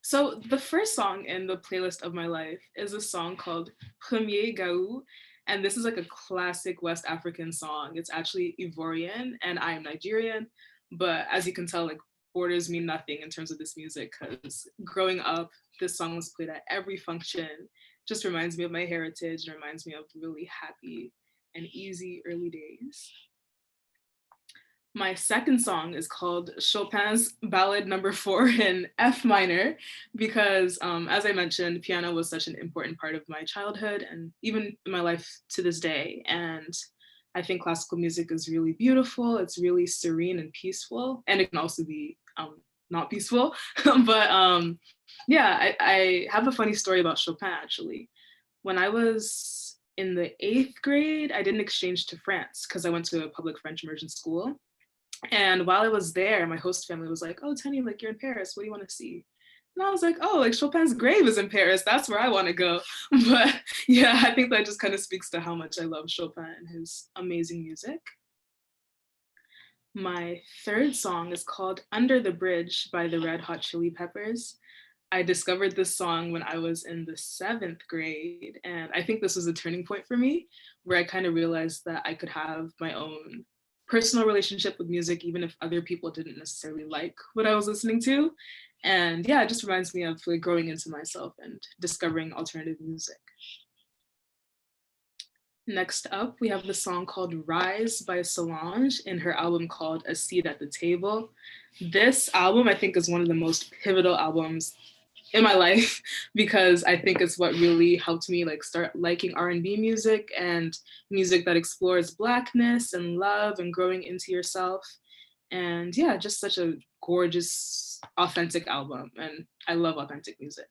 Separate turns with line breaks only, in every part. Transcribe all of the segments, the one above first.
So the first song in the playlist of my life is a song called Premier Gaou. And this is like a classic West African song. It's actually Ivorian and I am Nigerian. But as you can tell, like borders mean nothing in terms of this music because growing up, this song was played at every function. Just reminds me of my heritage and reminds me of really happy and easy early days. My second song is called Chopin's Ballad Number 4 in F minor, because as I mentioned, piano was such an important part of my childhood and even in my life to this day. And I think classical music is really beautiful. It's really serene and peaceful, and it can also be not peaceful. but yeah, I have a funny story about Chopin actually. When I was in the 8th grade, I did an exchange to France because I went to a public French immersion school. And while I was there, my host family was like, "Oh, Tenny, like you're in Paris. What do you want to see?" And I was like, "Oh, like Chopin's grave is in Paris. That's where I want to go." But yeah, I think that just kind of speaks to how much I love Chopin and his amazing music. My third song is called Under the Bridge by the Red Hot Chili Peppers. I discovered this song when I was in the 7th grade. And I think this was a turning point for me where I kind of realized that I could have my own personal relationship with music, even if other people didn't necessarily like what I was listening to. And yeah, it just reminds me of like growing into myself and discovering alternative music. Next up, we have the song called Rise by Solange in her album called A Seat at the Table. This album, I think, is one of the most pivotal albums in my life because I think it's what really helped me like start liking R&B music and music that explores Blackness and love and growing into yourself. And yeah, just such a gorgeous, authentic album. And I love authentic music.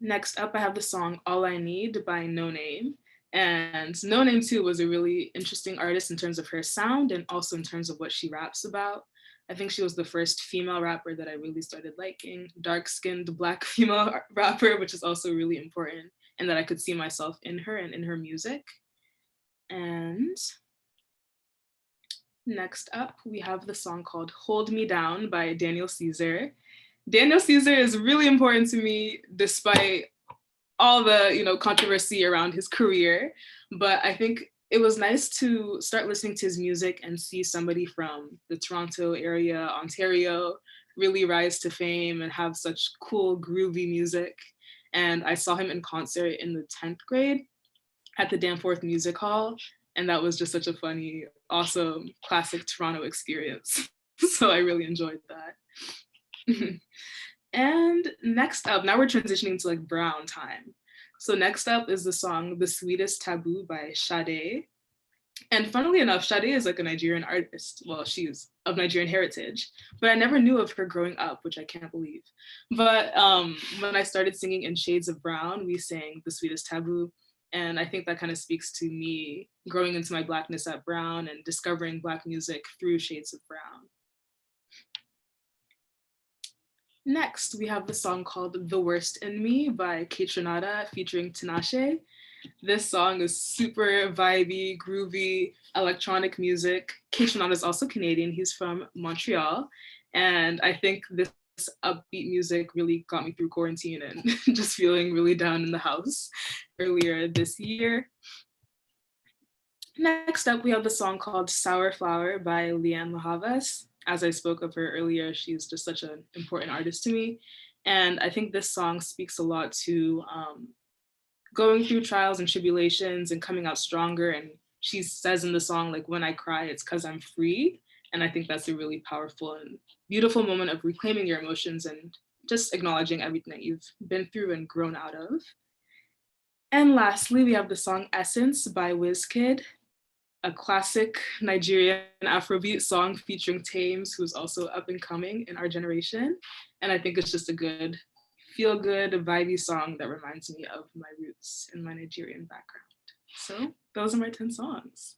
Next up, I have the song All I Need by No Name. And No Name too was a really interesting artist in terms of her sound and also in terms of what she raps about. I think she was the first female rapper that I really started liking, dark-skinned Black female rapper, which is also really important, and that I could see myself in her and in her music. And next up, we have the song called Hold Me Down by Daniel Caesar. Daniel Caesar is really important to me despite all the controversy around his career, but I think it was nice to start listening to his music and see somebody from the Toronto area, Ontario, really rise to fame and have such cool, groovy music. And I saw him in concert in the 10th grade at the Danforth Music Hall, and that was just such a funny, awesome, classic Toronto experience. So I really enjoyed that. And next up, now we're transitioning to like brown time. So next up is the song The Sweetest Taboo by Sade. And funnily enough, Sade is like a Nigerian artist. Well, she's of Nigerian heritage, but I never knew of her growing up, which I can't believe. But when I started singing in Shades of Brown, we sang The Sweetest Taboo. And I think that kind of speaks to me growing into my Blackness at Brown and discovering Black music through Shades of Brown. Next, we have the song called The Worst in Me by Kaytranada featuring Tinashe. This song is super vibey, groovy, electronic music. Kaytranada is also Canadian. He's from Montreal. And I think this upbeat music really got me through quarantine and just feeling really down in the house earlier this year. Next up, we have the song called Sour Flower by Leanne Lahavas. As I spoke of her earlier, she's just such an important artist to me. And I think this song speaks a lot to going through trials and tribulations and coming out stronger. And she says in the song, like, when I cry, it's because I'm free. And I think that's a really powerful and beautiful moment of reclaiming your emotions and just acknowledging everything that you've been through and grown out of. And lastly, we have the song Essence by Wizkid, a classic Nigerian Afrobeat song featuring Thames, who's also up and coming in our generation. And I think it's just a good, feel good, vibey song that reminds me of my roots and my Nigerian background. So those are my 10 songs.